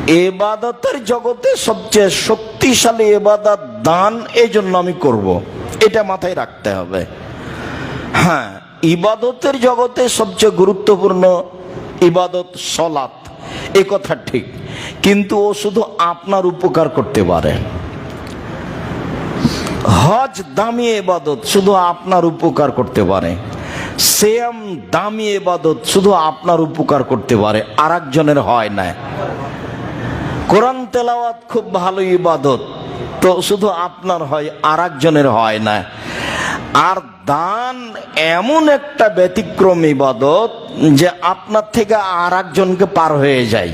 ইবাদতের জগতে সবচেয়ে শক্তিশালী ইবাদত দান, এই জন্য আমি করব, এটা মাথায় রাখতে হবে। হ্যাঁ, ইবাদতের জগতে সবচেয়ে গুরুত্বপূর্ণ ইবাদত সালাত, এ কথা ঠিক, কিন্তু ও শুধু আপনার উপকার করতে পারে। হজ দামি ইবাদত, শুধু আপনার উপকার করতে পারে। সিয়াম দামি ইবাদত, শুধু আপনার উপকার করতে পারে, আর একজনের হয় না। কোরআন তেলাওয়াত খুব ভালো ইবাদত, তো শুধু আপনার হয়, আর একজনের হয় না। আর দান এমন একটা ব্যতিক্রম ইবাদত যে আপনার থেকে আর একজনকে পার হয়ে যায়,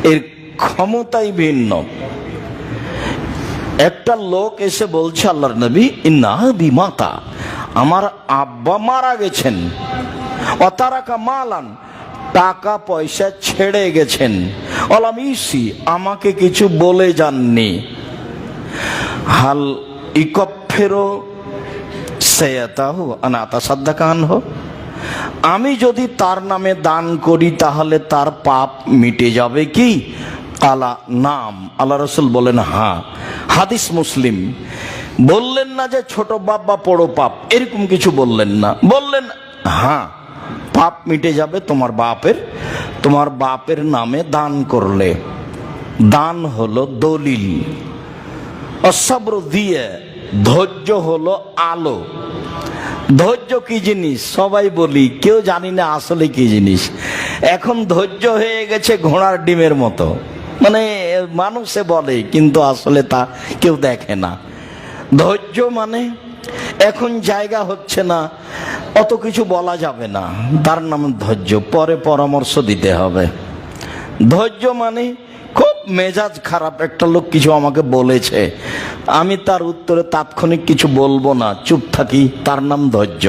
এর ক্ষমতাই ভিন্ন। একটা লোক এসে বলছে, আল্লাহর নবী, ইন্না বিমাতা, আমার আব্বা মারা গেছেন, অতারাকা মালান, টাকা পয়সা ছেড়ে গেছেন, অলামিসি, আমাকে কিছু বলে যাননি। হাল ইকফেরো সেয়াতাহু আনাতা সাদ্দাকান হো, আমি যদি তার নামে দান করি তাহলে তার পাপ মিটে যাবে কি? কালা নাম, আল্লাহ রসুল বলেন হ্যাঁ। হাদিস মুসলিম। বললেন না যে ছোট পাপ বা বড় পাপ, এরকম কিছু বললেন না, বললেন হ্যাঁ, পাপ মিটে যাবে তোমার বাপের নামে দান করলে। দান হলো দলিল, অসবর দিয়ে, ধৈর্য হলো আলো। ধৈর্য কি জিনিস সবাই বলি, কেউ জানি না আসলে কি জিনিস। এখন ধৈর্য হয়ে গেছে ঘোড়ার ডিমের মতো, মানে মানুষে বলে কিন্তু আসলে তা কেউ দেখে না। ধৈর্য মানে এখন জায়গা হচ্ছে না, অত কিছু বলা যাবে না, তার নাম ধৈর্য, পরে পরামর্শ দিতে হবে। ধৈর্য মানে খুব মেজাজ খারাপ, একটা লোক কিছু আমাকে বলেছে, আমি তার উত্তরে তাৎক্ষণিক কিছু বলবো না, চুপ থাকি, তার নাম ধৈর্য।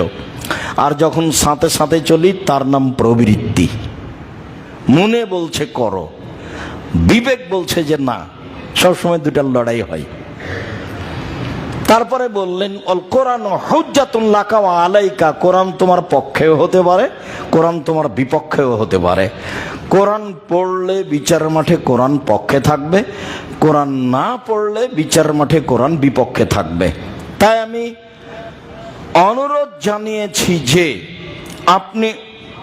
আর যখন সাথে সাথে চলি, তার নাম প্রবৃত্তি। মনে বলছে করো, বিবেক বলছে যে না, সবসময় দুটার লড়াই হয়। তারপরে বললেন অল কোরআন হুজ্জাতুন লাকা ওয়া আলাইকা, কোরআন তোমার পক্ষেও হতে পারে, কোরআন তোমার বিপক্ষেও হতে পারে। কোরআন পড়লে বিচারের মাঠে কোরআন পক্ষে থাকবে, কোরআন না পড়লে বিচারের মাঠে কোরআন বিপক্ষে থাকবে। তাই আমি অনুরোধ জানিয়েছি যে আপনি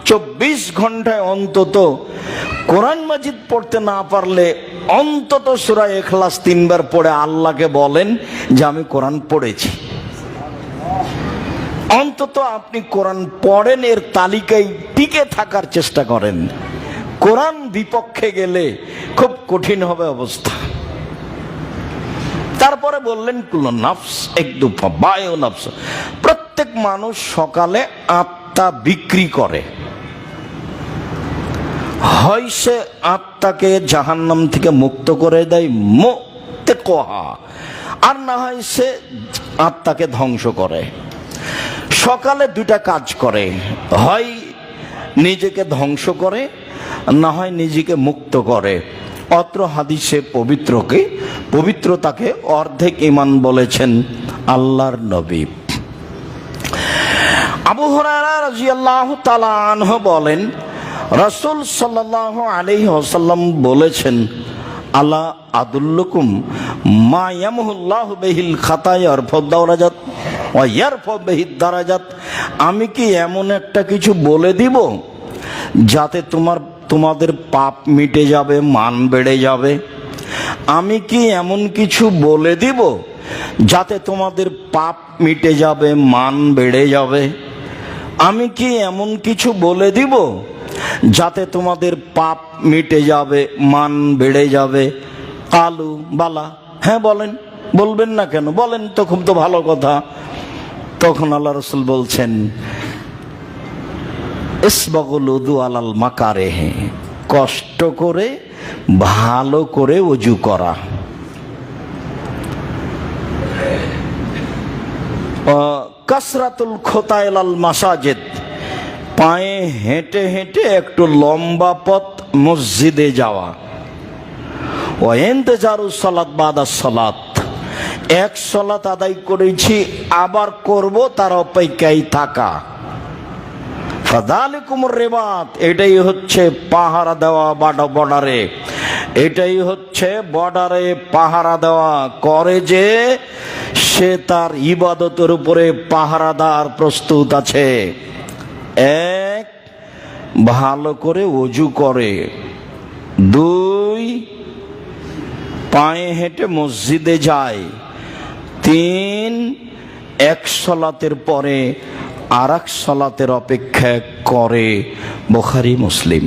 24 ঘন্টায় অন্তত কোরআন মাজিদ পড়তে না পারলে অন্তত সূরা ইখলাস 3 বার পড়ে আল্লাহকে বলেন যে আমি কোরআন পড়েছি। অন্তত আপনি কোরআন পড়েন, এর তালিকায় টিকে থাকার চেষ্টা করেন। কোরআন বিপক্ষে গেলে খুব কঠিন হবে অবস্থা। তারপরে বললেন কুল্লু নাফস একদুফা বায়ু নাফস, প্রত্যেক মানুষ সকালে আত্মা বিক্রি করে, হয় সে আত্মাকে জাহান্নাম থেকে মুক্ত করে দেয় মুক্তেকোহা, আর না হয় সে আত্মাকে ধ্বংস করে। সকালে দুটা কাজ করে, হয় নিজেকে ধ্বংস করে, না হয় নিজেকে মুক্ত করে। অত্র হাদিসে পবিত্রতাকে অর্ধেক ঈমান বলেছেন আল্লাহর নবী। আবু হুরায়রা রাদিয়াল্লাহু তাআলা আনহু বলেন, রাসূল সাল্লাল্লাহু আলাইহি ওয়াসাল্লাম বলেছেন, আলা আদুল্লুকুম মা ইয়ামহুল্লাহু বিহিল খাতায়া ওয়ারফাদ ওয়া ইয়ারফা বিহিদ দারাজাত, আমি কি এমন একটা কিছু বলে দিব যাতে তোমাদের পাপ মিটে যাবে, মান বেড়ে যাবে? আমি কি এমন কিছু বলে দিব যাতে তোমাদের পাপ মিটে যাবে, মান বেড়ে যাবে? আমি কি এমন কিছু বলে দিব যাতে তোমাদের পাপ মিটে যাবে, মান বেড়ে যাবে? কালু বালা, হ্যাঁ বলেন, বলবেন না কেন, বলেন তো, খুব তো ভালো কথা। তখন আল্লাহ রাসূল বলছেন, ইসবাগুল উযু আলাল মাকারিহি, কষ্ট করে ভালো করে ওযু করা। কাসরাতুল খুতা ইলাল মাসাজিদ, পায়ে হেঁটে হেঁটে একটু লম্বা পথ মসজিদে যাওয়া। ওয়া ইনতিজারুস সালাত বাদাস সালাত, এক সালাত আদায় করেছি আবার করব, তার অপেক্ষায় থাকা। ফাযালিকুমুর রিবাত, এটাই হচ্ছে পাহারা দেওয়া বর্ডারে। এটাই হচ্ছে বর্ডারে পাহারা দেওয়া। করে যে সে তার ইবাদতের উপরে পাহারাদার প্রস্তুত আছে। এক, ভালো করে ওযু করে। দুই, পায়ে হেঁটে মসজিদে যায়। তিন, এক সালাতের পরে আর এক সালাতের অপেক্ষা করে। বুখারী মুসলিম।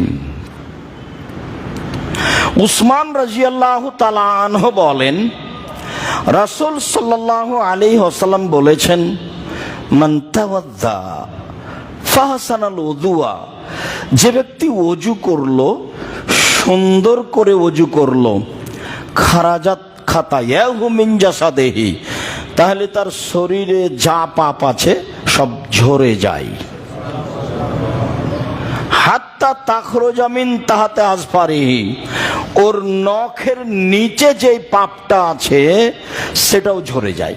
উসমান রাদিয়াল্লাহু তাআলা আনহু বলেন, রাসূল সাল্লাল্লাহু আলাইহি ওয়াসাল্লাম বলেছেন, মান তাওয়াদ্দা ফাহসানাল উযুয়া, যে ব্যক্তি ওযু করলো, সুন্দর করে ওযু করলো, খারাজাত খাতায়াহু মিন জাসাদিহি, তাহলে তার শরীরে যা পাপ আছে সব ঝরে যায়। হাত্তা তাখরুজা মিন তাহতি আজফারিহি, ওর নখের নিচে যে পাপটা আছে সেটাও ঝরে যায়।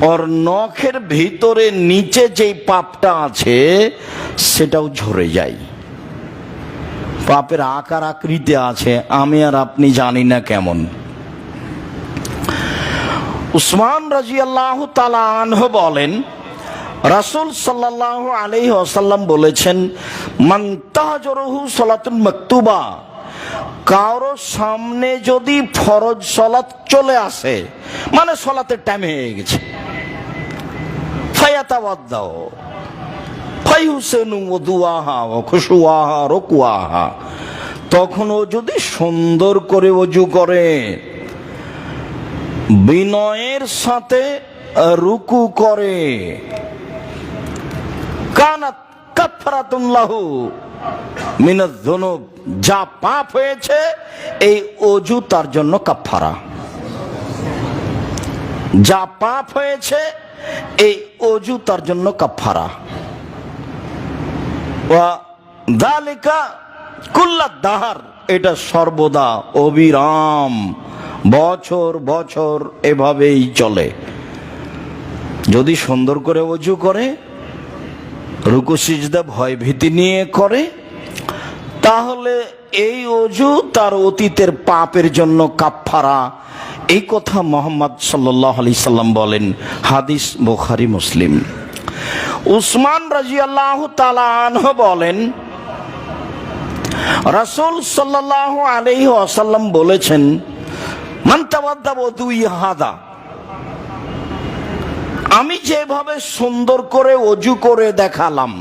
ওর নখের ভিতরে নিচে যে পাপটা আছে সেটাও ঝরে যায়। পাপের আকার আকৃতি আছে, আমি আর আপনি জানি না কেমন। উসমান রাদিয়াল্লাহু তাআলা আনহু বলেন, রাসূল সাল্লাল্লাহু আলাইহি ওয়াসাল্লাম বলেছেন, মান তাহজুরুহু সালাতুন মাকতুবা, কারো সামনে যদি ফরজ সালাত চলে আসে, মানে সালাতের টাইম হয়ে গেছে, ফায়াতাওয়াদ্দাউ ফায়ুহসিনু ওযুআহা ওয়া খুশুআহা রুকুআহা, তখন ও যদি সুন্দর করে ওযু করে, বিনয়ের সাথে রুকু করে, কানাত কাফারাতুন লাহু মিনাজ যুনুব, যা পাপ হয়েছে এই ওযু তার জন্য কাফারা। যা পাপ হয়েছে এই ওযু তার জন্য কাফারা। ওয়া যালিকা কুল্লাদ দাহার, এটা সর্বদা অবিরাম, বছর বছর এভাবেই চলে। যদি সুন্দর করে ওযু করে, রুকু সিজদা ভয় ভীতি নিয়ে করে, তাহলে এই ওযু তার অতীতের পাপের জন্য কাফারা। এই কথা মুহাম্মদ সাল্লাল্লাহু আলাইহি সাল্লাম বলেন, হাদিস বুখারী মুসলিম। উসমান রাদিয়াল্লাহু তাআলা আনহু বলেন, রাসূল সাল্লাল্লাহু আলাইহি ওয়াসাল্লাম বলেছেন, মান তাওয়াদ্দা ওযুই হাদা, আমি যেভাবে সুন্দর করে ওযু করে দেখালাম,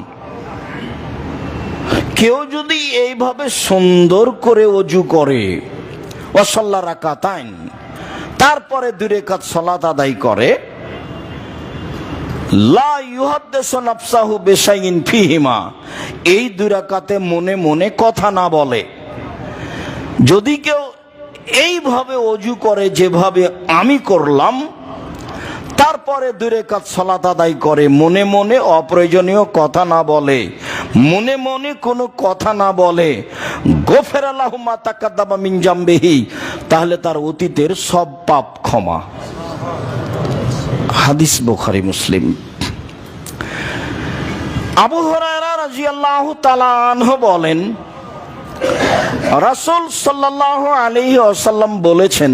কেউ যদি এইভাবে সুন্দর করে ওযু করে, ওয়া সাল্লা রাকাতাইন, তারপরে 2 রাকাত সালাত আদায় করে, লা ইউহাদ্দিসু নাফসাহু বিশাইইন ফিহিমা, এই 2 রাকাতে মনে মনে কথা না বলে। যদি কেউ এইভাবে ওযু করে যেভাবে আমি করলাম, তারপরে 2 রাকাত সালাত আদায় করে, মনে মনে অপ্রয়োজনীয় কথা না বলে, মনে মনে কোনো কথা না বলে, গফিরা লাহু মা তাকাদ্দামা মিন জামবিহি, তাহলে তার অতীতের সব পাপ ক্ষমা। হাদিস বুখারী মুসলিম। আবু হুরায়রা রাদিয়াল্লাহু তাআলা আনহু বলেন, রাসূল সাল্লাল্লাহু আলাইহি ওয়াসাল্লাম বলেছেন,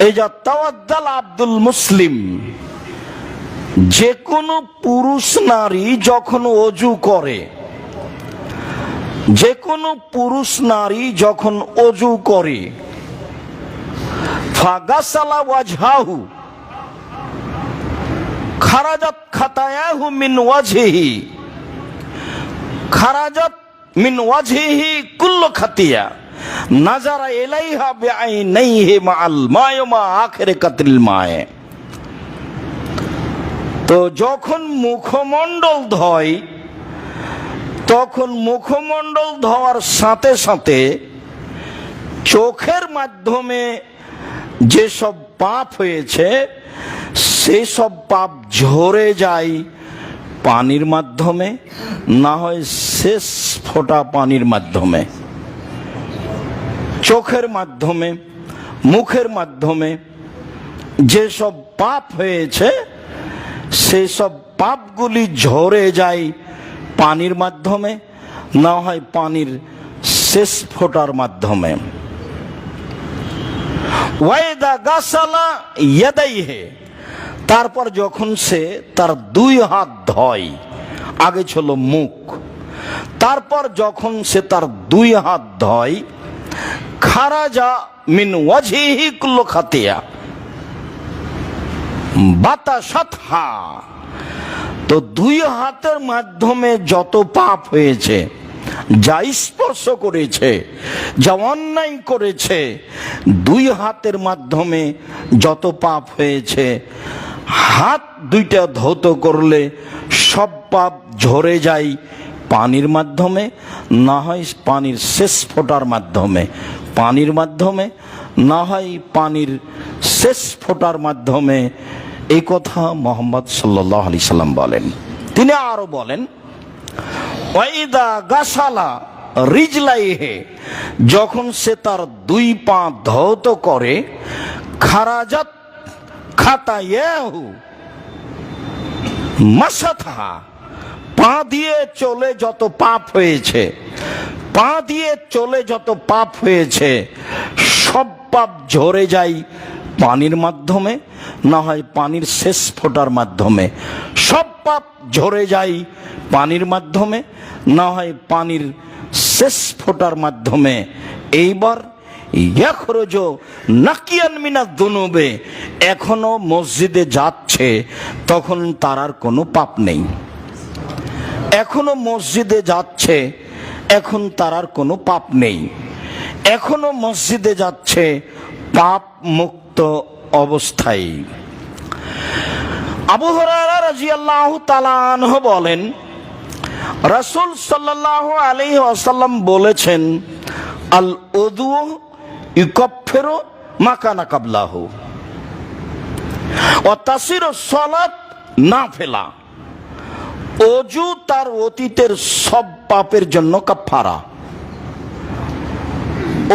ইজা তাওয়াদ্দাল আব্দুল মুসলিম, যে কোনো পুরুষ নারী যখন ওযু করে, যে কোনো পুরুষ নারী যখন ওযু করে, ফাগাসালা ওয়াজহাহু খারাজাত খাতায়াহু মিন ওয়াজহিহি, খারাজাত মিন ওয়াজহিহি কুল্লু খাতিয়া নাজারা ইলাইহা বিআইনাইহি মাআল মা'i মা আখির কাতরিল মা'i। তো যখন মুখমণ্ডল ধয়, তখন মুখমণ্ডল ধোয়ার সাথে সাথে চোখের মাধ্যমে যেসব পাপ হয়েছে সেসব পাপ ঝরে যায় পানির মাধ্যমে, না হয় শেষ ফোঁটা পানির মাধ্যমে। চোখের মাধ্যমে, মুখের মাধ্যমে যেসব পাপ হয়েছে সেসব পাপগুলি ঝরে যায় পানির মাধ্যমে, না হয় পানির শেষ ফোঁটার মাধ্যমে। ওয়াইদা গাসালা ইয়াদাইহে, তারপর যখন সে তার দুই হাত ধয়, আগে ছিল মুখ, তারপর যখন সে তার দুই হাত ধয়, খারাজা মিন ওয়াজহিহি কুল্লু খাতিয়া বাতাসাতহা, তো দুই হাতের মাধ্যমে যত পাপ হয়েছে, যা স্পর্শ করেছে, যা অন্যায় করেছে, দুই হাতের মাধ্যমে যত পাপ হয়েছে, হাত দুইটা ধৌত করলে সব পাপ ঝরে যায় পানির মাধ্যমে, না হয় পানির শেষ ফোঁটার মাধ্যমে, পানির মাধ্যমে না হয় পানির শেষ ফোঁটার মাধ্যমে। এই কথা মুহাম্মদ সাল্লাল্লাহু আলাইহি সাল্লাম বলেন। তিনি আরো বলেন, ওয়াইদা গাসালা রিজলাইহে, যখন সে তার দুই পা ধৌত করে, খারাজাত খাতায়াহু মাসাতহা, পা দিয়ে চলে যত পাপ হয়েছে, পা দিয়ে চলে যত পাপ হয়েছে, সব পাপ ঝরে যায় পানির মাধ্যমে, না হয় পানির শেষ ফোঁটার মাধ্যমে। সব পাপ ঝরে যায় পানির মাধ্যমে, না হয় পানির শেষ ফোঁটার মাধ্যমে। এইবার ইয়াখরুজু নাকিয়ান মিনাদ দুনুবে, এখনো মসজিদে যাচ্ছে, তখন তার আর কোনো পাপ নেই। এখনো মসজিদে যাচ্ছে, এখন তার আর কোনো পাপ নেই। এখনো মসজিদে যাচ্ছে পাপ মুক্ত অবস্থায়। আবু হুরায়রা রাদিয়াল্লাহু তাআলা আনহু বলেন, রাসূল সাল্লাল্লাহু আলাইহি ওয়াসাল্লাম বলেছেন, আল উযু ইউকাফিরু মা কানা ক্বাবলাহু ওয়া তাসিরু সালাত নাফিলা, ওযু তার অতীতের সব পাপের জন্য কাফারা।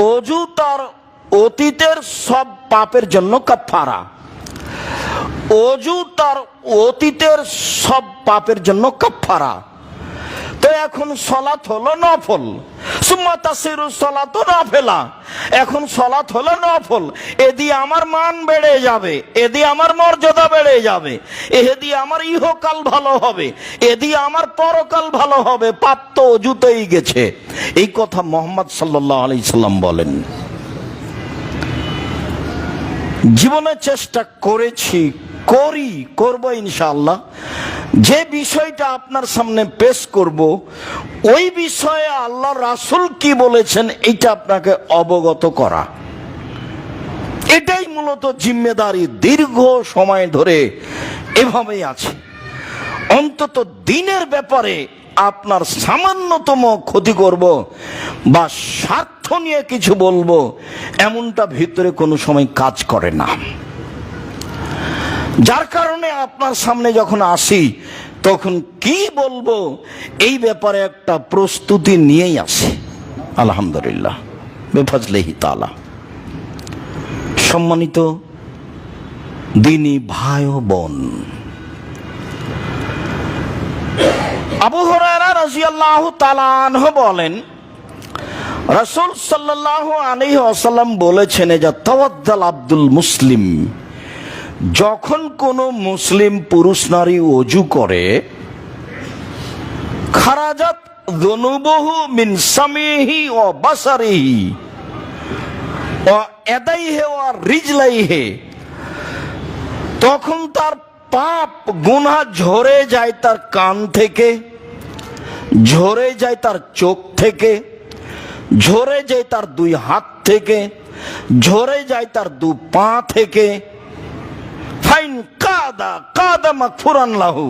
ওযু তার অতীতের সব পাপের জন্য কাফারা। ওযু তার অতীতের সব পাপের জন্য কাফারা। তো এখন সালাত হলো নফল, সুম্মা তাসিরু সালাতু নাফিলা, এখন সালাত হলো নফল, এ দিয়ে আমার মান বেড়ে যাবে, এ দিয়ে আমার মর্যাদা বেড়ে যাবে, এ দিয়ে আমার ইহকাল ভালো হবে, এ দিয়ে আমার পরকাল ভালো হবে, পাপ তো অজুতেই গেছে। এই কথা মুহাম্মদ সাল্লাল্লাহু আলাইহি সাল্লাম বলেন। জীবনে চেষ্টা করেছি, করব ইনশাআল্লাহ। যে বিষয়টা আপনার সামনে পেশ করব, ওই বিষয়ে আল্লাহ রাসূল কি বলেছেন এটা আপনাকে অবগত করা, এটাই মূলত জিম্মেদারি। দীর্ঘ সময় ধরে এভাবেই আছে। অন্তত দিনের ব্যাপারে আপনার সামান্যতম ক্ষতি করব বা স্বার্থ নিয়ে কিছু বলবো, এমনটা ভিতরে কোনো সময় কাজ করে না। যার কারণে আপনার সামনে যখন আসি, তখন কি বলবো এই ব্যাপারে একটা প্রস্তুতি নিয়েই আসি। আলহামদুলিল্লাহ, বিফজলিহি তাআলা। সম্মানিত দিনী ভাই ও বোন, আবু হুরায়রা রাদিয়াল্লাহু তাআলা আনহু বলেন, রাসূল সাল্লাল্লাহু আলাইহি ওয়াসাল্লাম বলেছেন, যে তাওয়াদ্দাল আব্দুল মুসলিম, যখন কোন মুসলিম পুরুষ নারী ওযু করে, খারাজাত যুনুবুহু মিন সামিহি ওয়া বাসারিহি ওয়া ইয়াদাইহি ওয়া রিজলাইহি, তখন তার পাপ গুনাহ ঝরে যায় তার কান থেকে, ঝরে যায় তার চোখ থেকে, ঝরে যায় তার দুই হাত থেকে, ঝরে যায় তার দু পা থেকে। ফাইন কাদা মাগফুরান লাহু,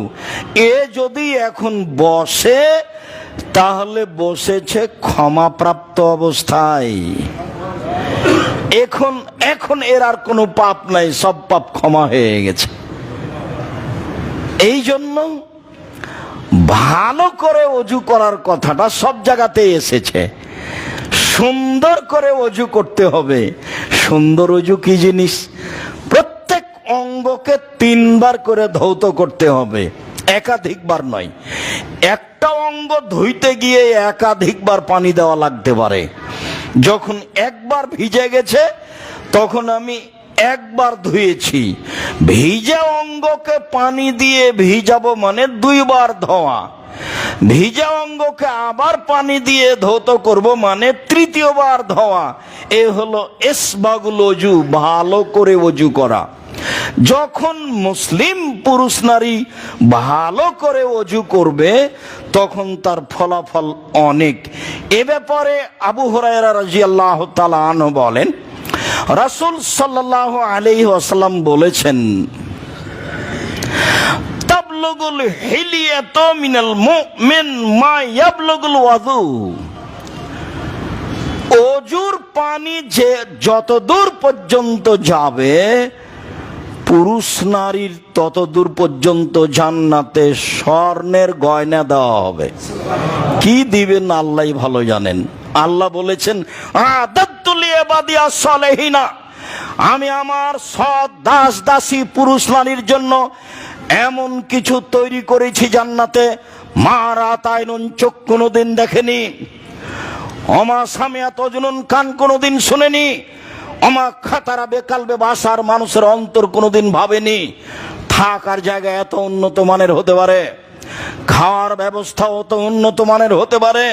এ যদি এখন বসে, তাহলে বসেছে ক্ষমাপ্রাপ্ত অবস্থায়। এখন এর আর কোনো পাপ নাই, সব পাপ ক্ষমা হয়ে গেছে। এই জন্য ভালো করে ওযু করার কথাটা সব জায়গাতে এসেছে। সুন্দর করে ওযু করতে হবে। সুন্দর ওযু কি জিনিস? প্রত্যেক অঙ্গকে 3 বার করে ধৌত করতে হবে, একাধিকবার নয়। একটা অঙ্গ ধুইতে গিয়ে একাধিকবার পানি দেওয়া লাগতে পারে। যখন একবার ভিজে গেছে তখন আমি একবার ধুয়েছি। ভিজে অঙ্গকে পানি দিয়ে ভিজাবো মানে দুইবার ধোয়া। ভিজা অঙ্গকে আবার পানি দিয়ে ধৌত করব মানে তৃতীয়বার ধোয়া। এ হলো ইসবাগুল ওযু, ভালো করে ওযু করা। যখন মুসলিম পুরুষ নারী ভালো করে ওযু করবে তখন তার ফলাফল অনেক। এ ব্যাপারে আবু হুরায়রা রাদিয়াল্লাহু তাআলা আনহু বলেন, রাসূল সাল্লাল্লাহু আলাইহি ওয়াসাল্লাম বলেছেন, তাবলুগুল হিলিয়াতু মিনাল মুমিন মা ইয়াবলুগুল ওযু। ওযুর পানি যে যত দূর পর্যন্ত যাবে পুরুষ নারীর তত দূর পর্যন্ত জান্নাতে স্বর্ণের গয়না দেওয়া হবে। কি দিবেন আল্লাহই ভালো জানেন। আল্লাহ বলেছেন, আদাত্তু লিইবাদিয়াস সালিহিনা, আমি আমার সৎ দাস দাসী পুরুষ নারীর জন্য এমন কিছু তৈরি করেছি জান্নাতে, মা রাত আইনুন, চোখ কোনোদিন দেখেনি, অমা সামিয়াত উযুনুন, কান কোনোদিন শুনেনি, অমা খাতারা বেকালবে বাসার, মানুষের অন্তর কোনোদিন ভাবেনি। থাকার জায়গা এত উন্নত মানের হতে পারে, খাওয়ার ব্যবস্থা অত উন্নত মানের হতে পারে।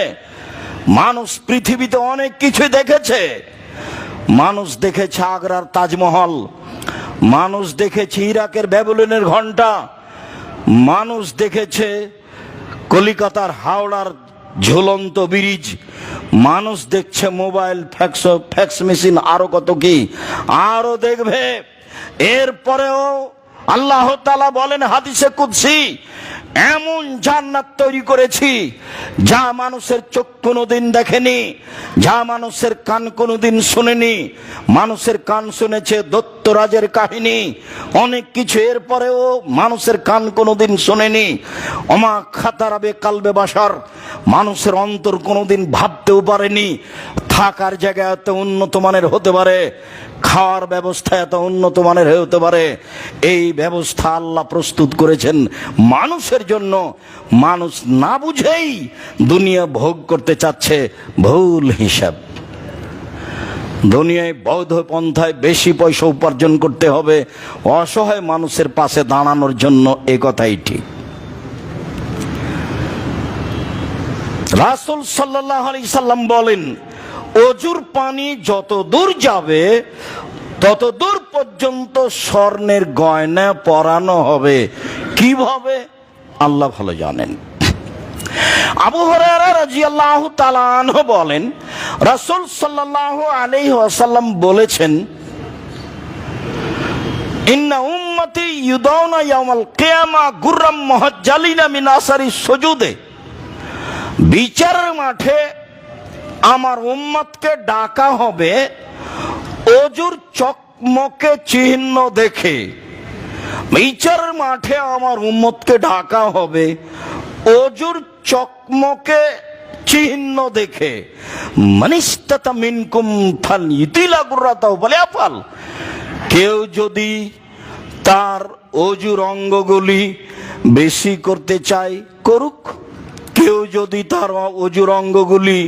মানুষ পৃথিবীতে অনেক কিছুই দেখেছে। মানুষ দেখেছে আগ্রার তাজমহল, মানুষ দেখেছে ইরাকের ব্যাবিলনের ঘন্টা, মানুষ দেখেছে কলিকাতার হাওড়ার ঝুলন্ত ব্রিজ, মানুষ দেখছে মোবাইল, ফ্যাক্স মেশিন, আরো কত কি আরো দেখবে। এরপরেও আল্লাহ তাআলা বলেন হাদিসে কুদসি, এমন জান্নাত তৈরি করেছি যা মানুষের চোখ কোনোদিন দেখেনি, যা মানুষের কান কোনোদিন শুনেনি। মানুষের কান শুনেছে দত্তরাজের কাহিনী, অনেক কিছু, এরপরেও মানুষের কান কোনোদিন শোনেনি। অমা খাতারাবে কালবে বাসার, মানুষের অন্তর কোনোদিন ভাবতেও পারেনি। থাকার জায়গা এত উন্নত মানের হতে পারে, খাওয়ার ব্যবস্থা এত উন্নত মানের হতে পারে। এই ব্যবস্থা আল্লাহ প্রস্তুত করেছেন মানুষের জন্য। মানুষ না বুঝেই দুনিয়া ভোগ করতে চাচ্ছে, ভুল হিসাব। দুনিয়ায় বৈধ পন্থায় বেশি পয়সা উপার্জন করতে হবে অসহায় মানুষের পাশে দাঁড়ানোর জন্য, এ কথাই ঠিক। রাসূল সাল্লাল্লাহু আলাইহি সাল্লাম বলেন, ওযুর পানি যত দূর যাবে তত দূর পর্যন্ত স্বর্ণের গয়না পরানো হবে। কিভাবে আল্লাহ ভালো জানেন। আবু হুরায়রা রাদিয়াল্লাহু তাআলা আনহু বলেন, রাসূল সাল্লাল্লাহু আলাইহি ওয়াসাল্লাম বলেছেন, ইন্না উম্মতি ইউদাউনা ইয়াউমাল কিয়ামা গুররাম মুহাজ্জালিনা মিন আসারি সুজুদে। বিচারের মাঠে আমার উম্মতকে ডাকা হবে ওযুর চকমকে চিহ্ন দেখে। বিচারের মাঠে আমার উম্মতকে ডাকা হবে ওযুর চকমকে চিহ্ন দেখে। মানিস্তাতা মিনকুম ফালইতিলা গুররাতাহু ফালইফআল। কেউ যদি তার ওযুর অঙ্গগুলি বেশি করতে চায় করুক, কেউ যদি তার ওযুর অঙ্গগুলি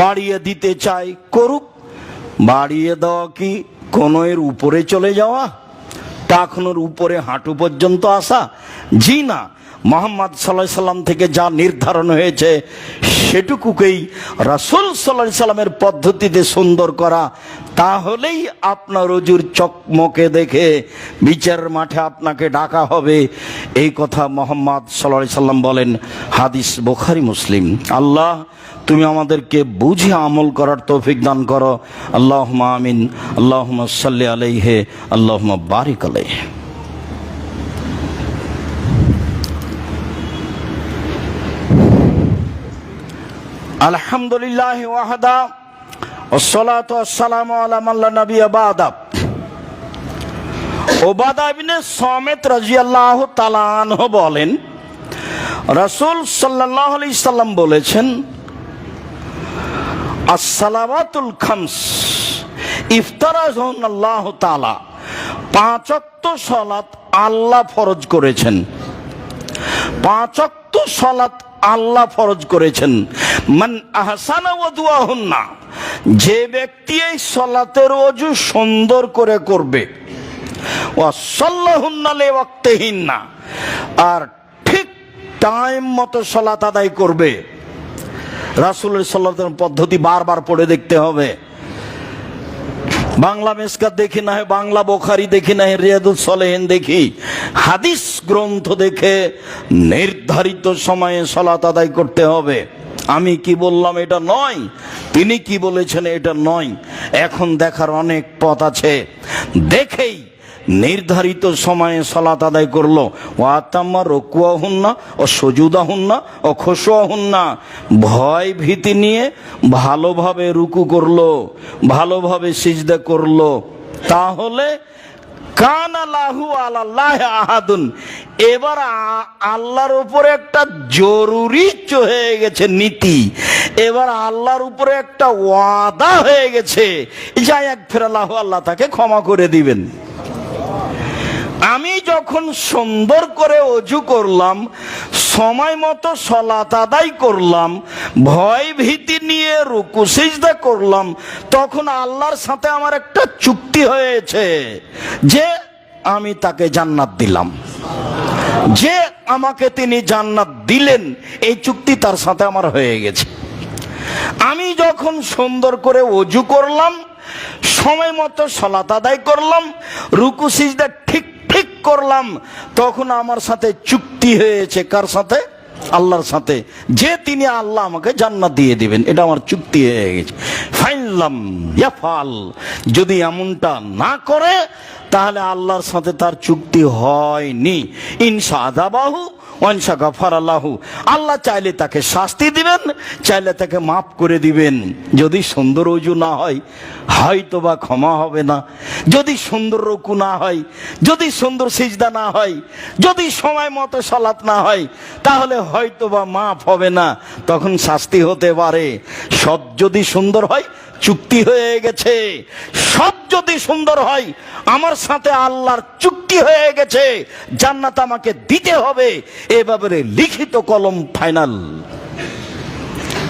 বাড়িয়ে দিতে চায় করুক। বাড়িয়ে দেওয়া কি কোনো এর উপরে চলে যাওয়া, টাকনোর উপরে হাঁটু পর্যন্ত আসা? জি না, মুহাম্মদ সাল্লাল্লাহু আলাইহি সাল্লাম থেকে যা নির্ধারণ হয়েছে সেটুকুকেই রাসূল সাল্লাল্লাহু আলাইহি সাল্লামের পদ্ধতিতে সুন্দর করা। তাহলেই আপনার ওযুর চকমকে দেখে বিচারের মাঠে আপনাকে ডাকা হবে। এই কথা মুহাম্মদ সাল্লাল্লাহু আলাইহি সাল্লাম বলেন, হাদিস বুখারী মুসলিম। আল্লাহ তুমি আমাদেরকে বুঝে আমল করার তৌফিক দান করো। আল্লাহুম্মা আমিন। আল্লাহুম্মা সাল্লি আলাইহি, আল্লাহুম্মা বারিক আলাইহি। আলহামদুলিল্লাহ ওয়াহদা ওয়াসসালাতু ওয়াসসালামু আলা মান লা নাবিয়্যা বা'দা। উবাদা ইবনে সামিত রাদিয়াল্লাহু তাআলা আনহু বলেন, রাসূল সাল্লাল্লাহু আলাইহি সাল্লাম বলেছেন, as-salawatul khams ইফতারাহুল্লাহু তাআলা। 5 ওয়াক্ত সালাত আল্লাহ ফরজ করেছেন। 5 ওয়াক্ত সালাত আল্লাহ ফরজ করেছেন। মান আহসানা ওয়াদুআহুন্না, যে ব্যক্তি এই সালাতের ওযু সুন্দর করে করবে, ওয়া সাল্লাহুন্না লিওয়াক্তিহিন্না, আর ঠিক টাইম মতো সালাত আদায় করবে। রাসূলের সাল্লাল্লাহু আলাইহি ওয়াসাল্লাম পদ্ধতি বারবার পড়ে দেখতে হবে। বাংলা মেসকাত দেখি না হয়, বাংলা বুখারী দেখি না হয়, রিয়াদুস সালেহিন দেখি, হাদিস গ্রন্থ দেখে নির্ধারিত সময়ে সালাত আদায় করতে হবে। আমি কি বললাম এটা নয়, তিনি কি বলেছেন এটা নয়। এখন দেখার অনেক পথ আছে, দেখেই নির্ধারিত সময়ে সালাত আদায় করলো। ওয়াতাম্মা রুকুআহুন্না ও সুজুদাহুন্না ও খুশুআহুন্না, ভয় ভীতি নিয়ে ভালোভাবে রুকু করলো, ভালোভাবে সিজদা করলো, তাহলে কানা লাহু আলাল্লাহি আহাদুন, এবার আল্লাহর উপরে একটা জরুরি হয়ে গেছে নীতি, এবার আল্লাহর উপরে একটা ওয়াদা হয়ে গেছে, যা ইয়াগফিরাল্লাহু, আল্লাহ তাকে ক্ষমা করে দিবেন। আমি যখন সুন্দর করে ওযু করলাম, সময় মতো সালাত আদায় করলাম, ভয় ভীতি নিয়ে রুকু সিজদা করলাম, তখন আল্লাহর সাথে আমার একটা চুক্তি হয়েছে যে আমি তাকে জান্নাত দিলাম, যে আমাকে তিনি জান্নাত দিলেন, এই চুক্তি তার সাথে আমার হয়ে গেছে। আমি যখন সুন্দর করে ওযু করলাম, সময় মতো সালাত আদায় করলাম, রুকু সিজদা ঠিক ঠিক করলাম, তখন আমার সাথে চুক্তি হয়েছে। কার সাথে? আল্লাহর সাথে, যে তিনি আল্লাহ আমাকে জান্নাত দিয়ে দিবেন, এটা আমার চুক্তি হয়ে গেছে। ফাইনলাম ইয়াফাল, যদি এমনটা না করে তাহলে আল্লাহর সাথে তার চুক্তি হয়নি। ইনশা আযাবাহু ওয়া ইনশা গাফারাল্লাহু, আল্লাহ চাইলে তাকে শাস্তি দিবেন, চাইলে তাকে মাফ করে দিবেন। যদি সুন্দর ওযু না হয়, হয়তো বা ক্ষমা হবে না। যদি সুন্দর রুকু না হয়, যদি সুন্দর সিজদা না হয়, যদি সময় মতো সালাত না হয়, তাহলে হয়তো বা মাফ হবে না, তখন শাস্তি হতে পারে। সব যদি সুন্দর হয়, চুক্তি হয়ে গেছে। সব যদি সুন্দর হয়, আমার সাথে আল্লাহর চুক্তি হয়ে গেছে, জান্নাত আমাকে দিতে হবে, এ ব্যাপারে লিখিত কলম ফাইনাল।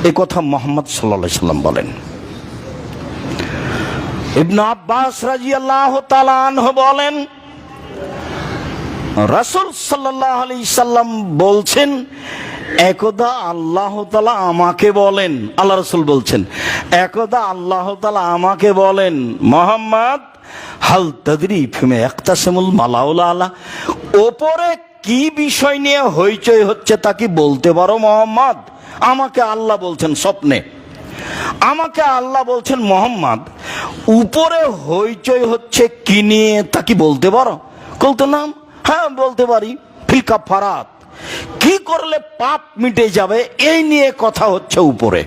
এই কথা মুহাম্মদ সাল্লাল্লাহু আলাইহি সাল্লাম বলেন। ইবনে আব্বাস রাদিয়াল্লাহু তাআলা আনহু বলেন, রাসূল সাল্লাল্লাহু আলাইহি সাল্লাম বলছেন, একদা আল্লাহ তাআলা আমাকে বলেন, আল্লাহ রাসূল বলছেন, একদা আল্লাহ তাআলা আমাকে বলেন, মুহাম্মদ হাল তাদরি ফিমা ইয়াকতাসিমুল মালাউল আলা, ওপরে কি বিষয় নিয়ে হইচই হচ্ছে তা কি বলতে পারো মুহাম্মদ? আমাকে আল্লাহ বলছেন স্বপ্নে, আমাকে আল্লাহ বলছেন, মুহাম্মদ উপরে হইচই হচ্ছে কি নিয়ে তা কি বলতে পারো? বলতে নাম, হ্যাঁ বলতে পারি। ফিল কাফারাত, কি করলে পাপ মিটে যাবে এই নিয়ে কথা হচ্ছে উপরে।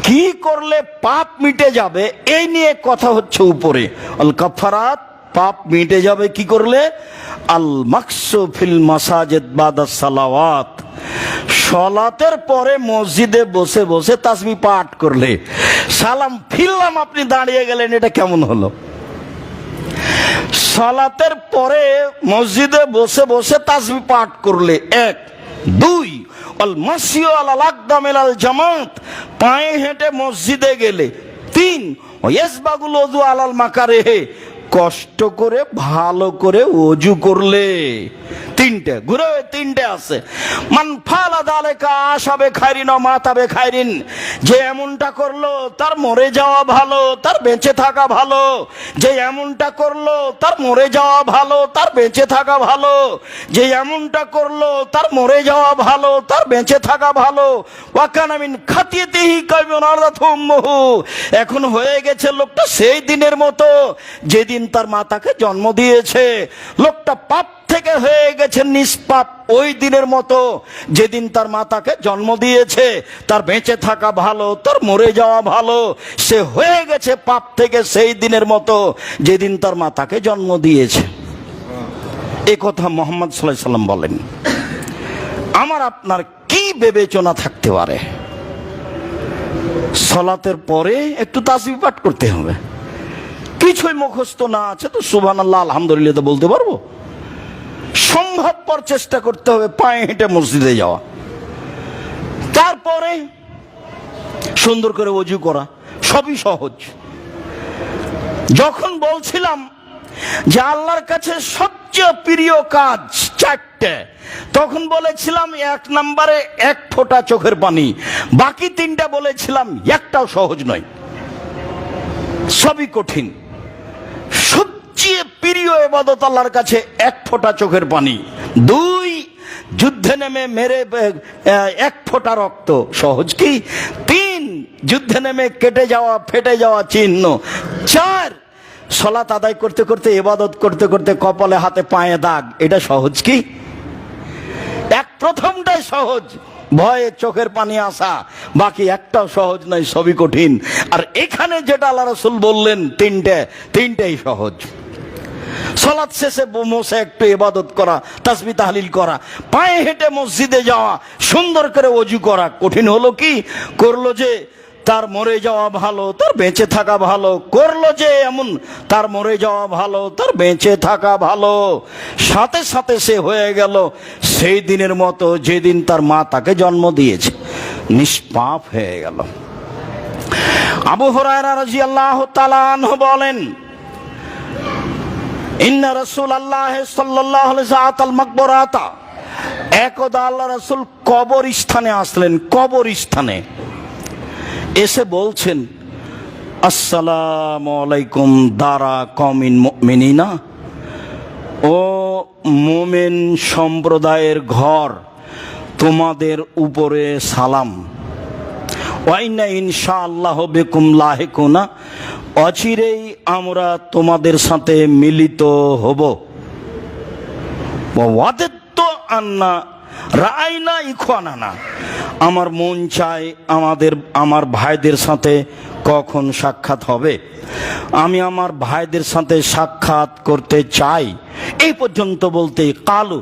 কি করলে পাপ মিটে যাবে এই নিয়ে কথা হচ্ছে উপরে। আল কাফারাত, পাপ মিটে যাবে কি করলে? আল মাকসু ফিল মাসাজিদ বাদা সালাওয়াত, সালাতের পরে মসজিদে বসে বসে তাসবিহ পাঠ করলে। সালাম ফিরলাম, আপনি দাঁড়িয়ে গেলেন, এটা কেমন হলো? সালাতের পরে মসজিদে বসে বসে তাসবিহ পাঠ করলে, এক। দুই, আল মাসিউ আলাল আকদামিল আল জামাত, পায়ে হেঁটে মসজিদে গেলে। তিন, ইয়াসবাগুল ওযু আলাল মাকারিহি, কষ্ট করে ভালো করে ওযু করলে। তিনটে ঘুরে, তিনটে আছে। মান ফালা যালিকা আশাবে খাইরিন ও মাতাবে খাইরিন, যে এমনটা করলো তার মরে যাওয়া ভালো, তার বেঁচে থাকা ভালো। যে এমনটা করলো তার মরে যাওয়া ভালো, তার বেঁচে থাকা ভালো। যে এমনটা করলো তার মরে যাওয়া ভালো, তার বেঁচে থাকা ভালো। ওয়াকানা মিন খাতিয়াতিহি কায়মান আরাদাতহু উম্মুহু, এখন হয়ে গেছে লোকটা সেই দিনের মতো যেদিন তার মাতাকে জন্ম দিয়েছে। লোকটা পাপ থেকে হয়ে গেছে নিষ্পাপ ওই দিনের মতো যেদিন তার মাতাকে জন্ম দিয়েছে। তার বেঁচে থাকা ভালো, তার মরে যাওয়া ভালো। সে হয়ে গেছে পাপ থেকে সেই দিনের মতো যেদিন তার মাতাকে জন্ম দিয়েছে। এই কথা মুহাম্মদ সাল্লাল্লাহু আলাইহি সাল্লাম বলেন। আমার আপনার কি বিবেচনা থাকতে পারে? সালাতের পরে একটু তাসবিহ পাঠ করতে হবে। কিছুই মুখস্থ না আছে তো সুবহানাল্লাহ আলহামদুলিল্লাহ তো বলতে পারবো। সম্ভবপর চেষ্টা করতে হবে পায়ে হেঁটে মসজিদে যাওয়া। তারপরে সুন্দর করে ওযু করা, সবই সহজ। যখন বলছিলাম যে আল্লাহর কাছে সবচেয়ে প্রিয় কাজ চারটে, তখন বলেছিলাম 1 নম্বরে 1 ফোঁটা চোখের পানি, বাকি 3টা বলেছিলাম একটাও সহজ নয়, সবই কঠিন। সবচেয়ে প্রিয় ইবাদত আল্লাহর কাছে 1 ফোঁটা চোখের পানি। 2, যুদ্ধে নেমে মেরে 1 ফোঁটা রক্ত, সহজ কি? 3, যুদ্ধে নেমে কেটে যাওয়া ফেটে যাওয়া চিহ্ন। 4, সালাত আদায় করতে করতে ইবাদত করতে করতে কপালে হাতে পায়ে দাগ, এটা সহজ কি? প্রথমটাই সহজ, ভয়ে চোখের পানি আসা, বাকি একটাও সহজ নয়, সবই কঠিন। আর এখানে যেটা আল্লাহ রাসূল বললেন তিনটাই সহজ। সালাত শেষে বসে একটু ইবাদত করা, তাসবিহ তাহলিল করা, পায়ে হেঁটে মসজিদে যাওয়া, সুন্দর করে ওযু করা, কঠিন হলো কি? করলো যে তার মরে যাওয়া ভালো, তার বেঁচে থাকা ভালো, করলো যে এমন তার মরে যাওয়া ভালো, তার বেঁচে থাকা ভালো, সাথে সাথে সে হয়ে গেল সেই দিনের মতো যেদিন তার মা তাকে জন্ম দিয়েছে, নিষ্পাপ হয়ে গেল। আবু হুরায়রা রাদিয়াল্লাহু তাআলা আনহু বলেন, ইন্না রাসূলুল্লাহ সাল্লাল্লাহু আলাইহি ওয়াসাল্লাম মাকবরাতা, একদা আল্লাহ রাসূল কবরস্থানে আসলেন। কবরস্থানে এসে বলছেন, আসসালামু আলাইকুম দারা কওমিন মুমিনিনা, ও মুমিন সম্প্রদায়ের ঘর, তোমাদের উপরে সালাম। ওয়া ইন্না ইনশাআল্লাহ বিকুম লাহিকুনা, অচিরেই আমরা তোমাদের সাথে মিলিত হব। ওয়াদাতু আন্না রাআইনা ইখওয়ানানা, আমার মন চায় আমার ভাইদের সাথে কখন সাক্ষাৎ হবে, আমি আমার ভাইদের সাথে সাক্ষাৎ করতে চাই। এই পর্যন্ত বলতে কালু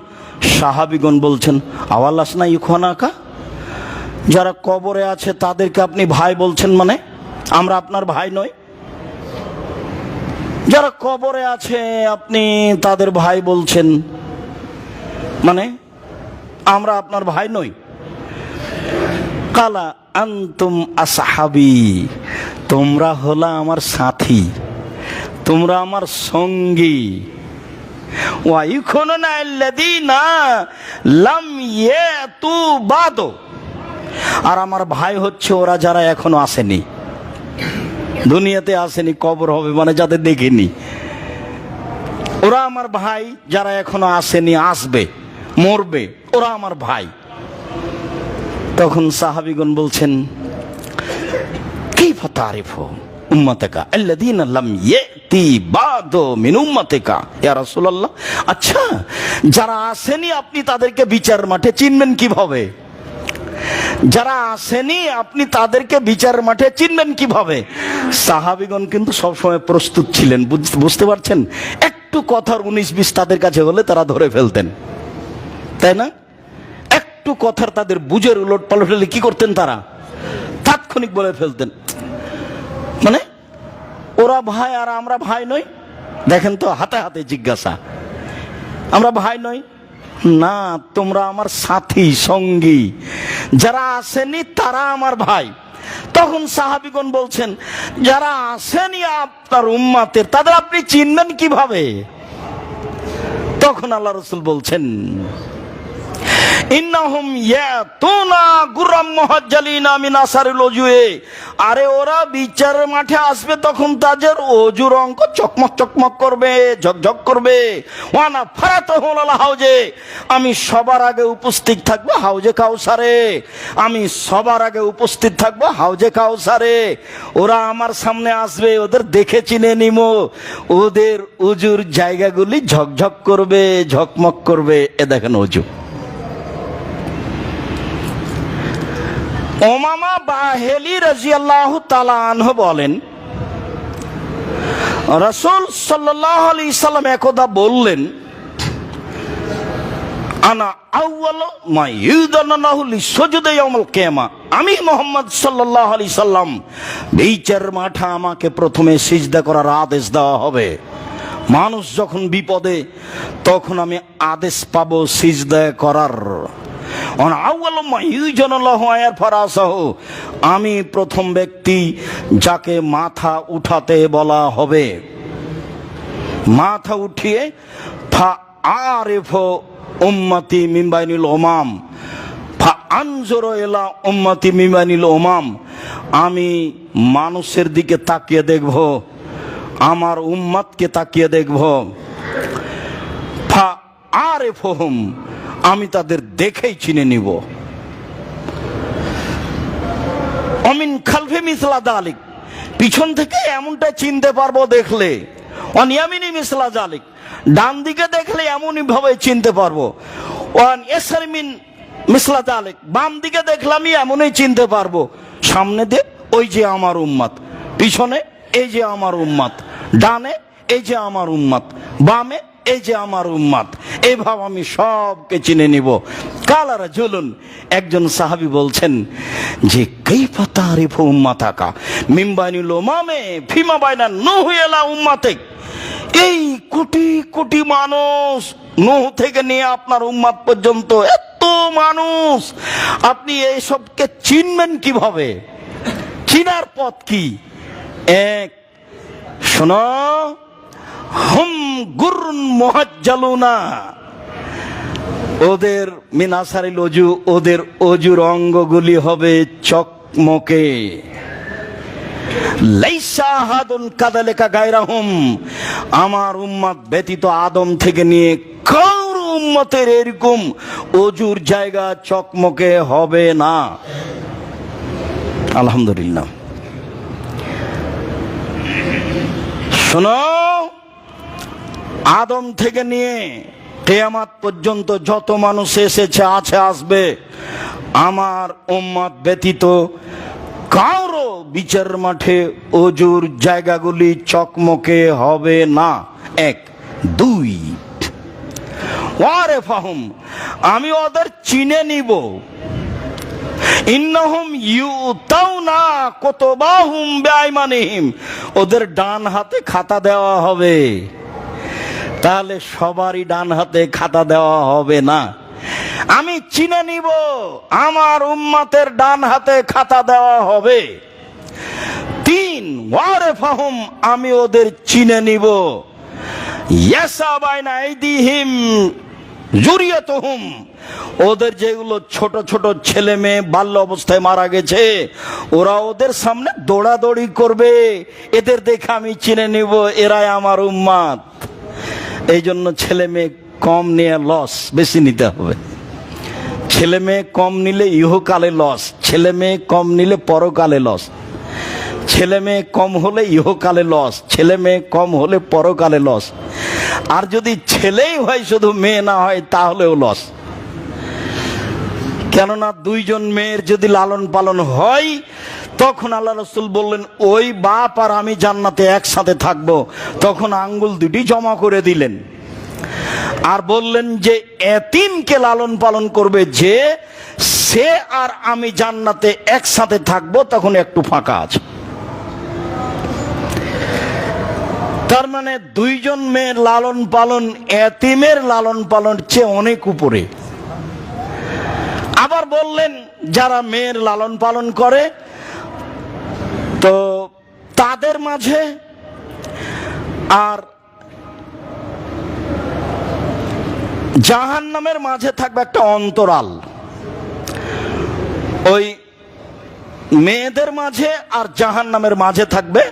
সাহাবীগণ বলছেন, আওয়ালাসনা ইখওয়ানাকা, যারা কবরে আছে তাদেরকে আপনি ভাই বলছেন, মানে আমরা আপনার ভাই নই? যারা কবরে আছে আপনি তাদের ভাই বলছেন, মানে আমরা আপনার ভাই নই? কালা আনতুম আসহাবি, তোমরা হলা আমার সাথী, তোমরা আমার সঙ্গী। ওয়া ইখুনুনা আল্লাযীনা লাম ইয়াতু বাদু, আর আমার ভাই হচ্ছে ওরা যারা এখনো আসেনি, দুনিয়াতে আসেনি, কবর হবে মানে যাদের দেখিনি, ওরা আমার ভাই। যারা এখনো আসেনি, আসবে, মরবে, ওরা আমার ভাই। তখন সাহাবীগণ বলছেন, কাইফা তারিফু উম্মাতাকা আল্লাযীনা লাম ইয়াতি বাদু মিন উম্মাতিকা, ইয়া রাসূলুল্লাহ, আচ্ছা যারা আসেনি আপনি তাদেরকে বিচার মাঠে চিনবেন কিভাবে? যারা আসেনি আপনি তাদেরকে বিচার মাঠে চিনবেন কিভাবে? সাহাবীগণ কিন্তু সবসময় প্রস্তুত ছিলেন, বুঝতে পারছেন? একটু কথার 19-20 তাদের কাছে হলে তারা ধরে ফেলতেন, তাই না? একটু কথার তাদের বুঝের উলট পালট হলে কি করতেন? তারা তাৎক্ষণিক বলে ফেলতেন, মানে ওরা ভাই আর আমরা ভাই নই। দেখেন তো, হাতে হাতে জিজ্ঞাসা, আমরা ভাই নই? না, তোমরা আমার সাথী সঙ্গী, যারা আসেনি তারা আমার ভাই। তখন সাহাবীগণ বলছেন, যারা আসেনি আপনার উম্মাতের, তাদের আপনি চিনবেন কিভাবে? তখন আল্লাহ রাসূল বলছেন, ইন্নাহুম ইয়াতুনা গুররাম মুহাজ্জালিনা মিন আসারিল ওজুয়ে, আরে ওরা বিচারের মাঠে আসবে তখন তাদের ওজুর অঙ্ক চকমক চকমক করবে, ঝকঝক করবে। ওয়ানা ফারাতুহুল হাউজে, আমি সবার আগে উপস্থিত থাকবো হাউজে কাউসারে, আমি সবার আগে উপস্থিত থাকবো হাউজে কাউসারে। ওরা আমার সামনে আসবে, ওদের দেখে চিনে নিমো, ওদের ওজুর জায়গাগুলি ঝকঝক করবে, ঝকমক করবে। এ দেখেন ওজু। উমামা বাহিলি রাদিয়াল্লাহু তাআলা আনহু বলেন, রাসূল সাল্লাল্লাহু আলাইহি সাল্লাম একদা বললেন, আনা আউয়ালু মা ইউদানাহু লিসুজুদি ইয়াউমুল কিয়ামা, আমি মুহাম্মদ সাল্লাল্লাহু আলাইহি সাল্লাম, বিচার মাঠে আমাকে প্রথমে সিজদা করার আদেশ দেওয়া হবে। মানুষ যখন বিপদে, তখন আমি আদেশ পাবো সিজদা করার। আমি প্রথম ব্যক্তি যাকে মাথা উঠাতে বলা হবে। মাথা উঠিয়ে ফা আরিফ উম্মতি মিন বাইনিল উমাম ফা আনজুরু ইলা উম্মতি মিন বাইনিল উমাম। আমি মানুষের দিকে তাকিয়ে দেখব, আমার উম্মতকে তাকিয়ে দেখব। ফা আরিফুহুম, আমি তাদের দেখেই চিনে নিব। অমিন খালফি মিসলা যালিক, পিছন থেকে এমনটা চিনতে পারবো দেখলে। অন ইয়ামিনি মিসলা যালিক, ডান দিকে দেখলে এমনই ভাবে চিনতে পারবো। ওয়ান ইয়াসারি মিন মিসলা যালিক, বাম দিকে দেখলে আমি এমনই চিনতে পারবো। সামনে দিয়ে ওই যে আমার উম্মত, পিছনে এই যে আমার উম্মত, ডানে এই যে আমার উম্মত, বামে এই যে আমার উম্মত, এইভাবে আমি সবকে চিনে নিব। কালা রাজুলুন, একজন সাহাবী বলছেন যে কাইফা তারিফু উম্মাতাকা মিন বাইনিল উমামে ফিমা বাইনা নূহ ইলা উম্মাতিক। এই কোটি কোটি মানুষ, নূহ থেকে নিয়ে আপনার উম্মত পর্যন্ত এত মানুষ, আপনি এই সবকে চিনবেন কিভাবে? চিনার পথ কি? এক, শোনো, হুম গুরুন মুহাজ্জালুনা, ওদের মিনাসারিল ওজু, ওদের অজুর অঙ্গগুলি হবে চকমকে। লাইসা আহাদুন কাযালিকা গায়রাহুম, আমার উম্মত ব্যতীত আদম থেকে নিয়ে কারো উম্মতের এরকম অজুর জায়গা চকমকে হবে না। আলহামদুলিল্লাহ। শোনো, আদম থেকে নিয়ে কিয়ামত পর্যন্ত যত মানুষ এসেছে, আছে, আসবে, আমার উম্মত ব্যতীত কারো বিচার মাঠে অজুর জায়গাগুলি চকমকে হবে না। এক। দুই, ওয়ারিফাহুম, আমি ওদের চিনে নিব। ইন্নাহুম ইউতাউনা কুতুবাহুম বিআইমানিহিম, ওদের ডান হাতে খাতা দেওয়া হবে। তাহলে সবারই ডান হাতে খাতা দেওয়া হবে না, আমি চিনে নিব, আমার উম্মতের ডান হাতে খাতা দেওয়া হবে। তিন, ওয়ারিফাহুম, আমি ওদের চিনে নিব। ইয়াসা বাইনা আইদিহিম যুরিয়াতুহুম, ওদের যেগুলো ছোট ছোট ছেলে মেয়ে বাল্য অবস্থায় মারা গেছে, ওরা ওদের সামনে দৌড়াদৌড়ি করবে, এদের দেখে আমি চিনে নিব এরাই আমার উম্মত। এই জন্য ছেলে মেয়ে কম নিয়ে লস, বেশি নিতে হবে। ছেলে মেয়ে কম নিলে ইহকালে লস, ছেলে মেয়ে কম নিলে পরকালে লস। ছেলে মেয়ে কম হলে ইহকালে লস, ছেলে মেয়ে কম হলে পরকালে লস। আর যদি ছেলেই হয় শুধু মেয়ে না হয় তাহলেও লস। কেননা দুইজন মেয়ের যদি লালন পালন হয়, তখন আল্লাহ রাসূল বললেন ওই বাপ আর আমি জান্নাতে একসাথে থাকবো। তখন আঙ্গুল দুটি জমা করে দিলেন আর বললেন যে এতিমকে লালন পালন করবে যে, সে আর আমি জান্নাতে একসাথে থাকবো, তখন একটু ফাঁকা আছে। তার মানে দুইজন মেয়ের লালন পালন এতিমের লালন পালন চেয়ে অনেক উপরে। আবার বললেন যারা মেয়ের লালন পালন করে, তো তাদের মাঝে আর জাহান্নামের মাঝে থাকবে একটা অন্তরাল। ওই মেয়েদের মাঝে আর জাহান্নামের মাঝে থাকবে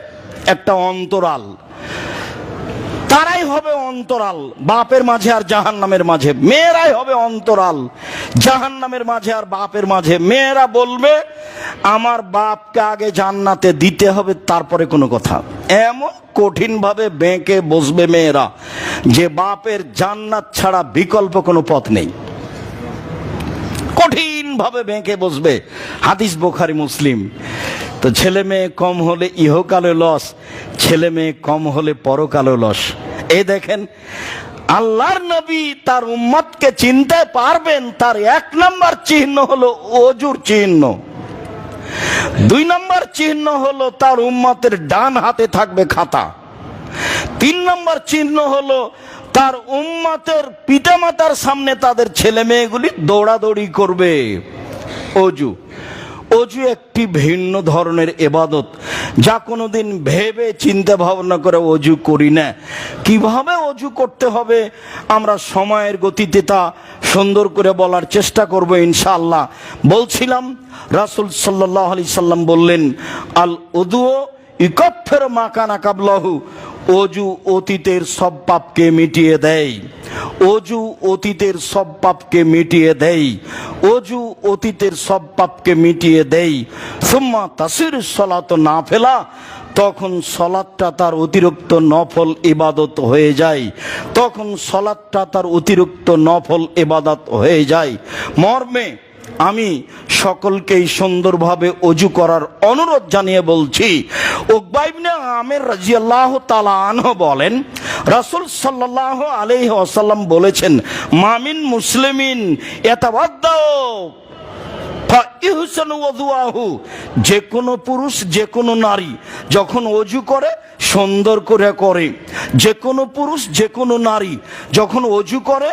একটা অন্তরাল, তারাই হবে অন্তরাল। বাপের মাঝে আর জাহান্নামের মাঝে মেয়েরাই হবে অন্তরাল, জাহান্নামের মাঝে আর বাপের মাঝে। মেয়েরা বলবে আমার বাপকে আগে জান্নাতে দিতে হবে, তারপরে কোনো কথা। এমন কঠিন ভাবে বেঁকে বসবে মেয়েরা যে বাপের জান্নাত ছাড়া বিকল্প কোনো পথ নেই। কঠিন ভাবে বেঁকে বসবে। হাদিস বুখারী মুসলিম। তো ছেলে মেয়ে কম হলে ইহকালে লস, ছেলে মেয়ে কম হলে পরকালে লস। এই দেখেন আল্লাহর নবী তার উম্মতকে চিনতে পারবেন, তার এক নম্বর চিহ্ন হলো অজুর চিহ্ন। দুই নম্বর চিহ্ন হলো তার উম্মতের ডান হাতে থাকবে খাতা। তিন নম্বর চিহ্ন হলো তার উম্মতের পিতামাতার সামনে তাদের ছেলে মেয়েগুলি দৌড়াদৌড়ি করবে। অজু, অজু একটি ভিন্ন ধরনের ইবাদত, যা কোনোদিন ভেবে চিন্তা ভাবনা করে অজু করি না। কিভাবে অজু করতে হবে আমরা সময়ের গতিতে তা সুন্দর করে বলার চেষ্টা করব ইনশাআল্লাহ। বলছিলাম রাসূল সাল্লাল্লাহু আলাইহি সাল্লাম বললেন, আল উযু ইকাফির মা কানা কাবলাহু, অজু অতীতের সব পাপকে মিটিয়ে দেয়। অজু অতীতের সব পাপকে মিটিয়ে দেয়। অজু অতীতের সব পাপকে মিটিয়ে দেয়। সুম্মা তাসির সালাত নাফিলা, তখন সলাতটা তার অতিরিক্ত নফল ইবাদত হয়ে যায়। তখন সলাতটা তার অতিরিক্ত নফল ইবাদত হয়ে যায়। মর্মে আমি সকলকেই সুন্দরভাবে অজু করার অনুরোধ জানিয়ে বলছি। উকবা ইবনে আমির রাদিয়াল্লাহু তাআলা আনহু বলেন, রাসূল সাল্লাল্লাহু আলাইহি ওয়াসাল্লাম বলেছেন, মামিন মুসলিমিন ইয়াতাওয়াদ্দাউ ফাইহসানু ওযুহু, যে কোনো পুরুষ যে কোনো নারী যখন অজু করে সুন্দর করে করে। যে কোনো পুরুষ যে কোনো নারী যখন অজু করে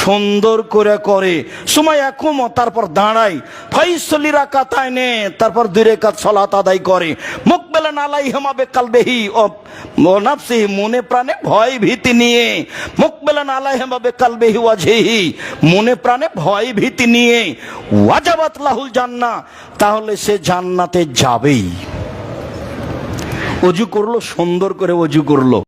সুন্দর করে করে। সময় একুম, তারপর দাঁড়ায়, ফাইসলি রাকাতাইনে, তারপর 2 রাকাত সালাত আদায় করে। মুকবিলান আলাইহিমা বিকালবিহি ও নাফসিহি, মনে প্রাণে ভয় ভীতি নিয়ে। মুকবিলান আলাইহিমা বিকালবিহি ওয়াজহিহি, মনে প্রাণে ভয় ভীতি নিয়ে। ওয়াজাবাত লাহুল জান্নাহ, তাহলে সে জান্নাতে যাবেই। অজু করলো, সুন্দর করে অজু করলো।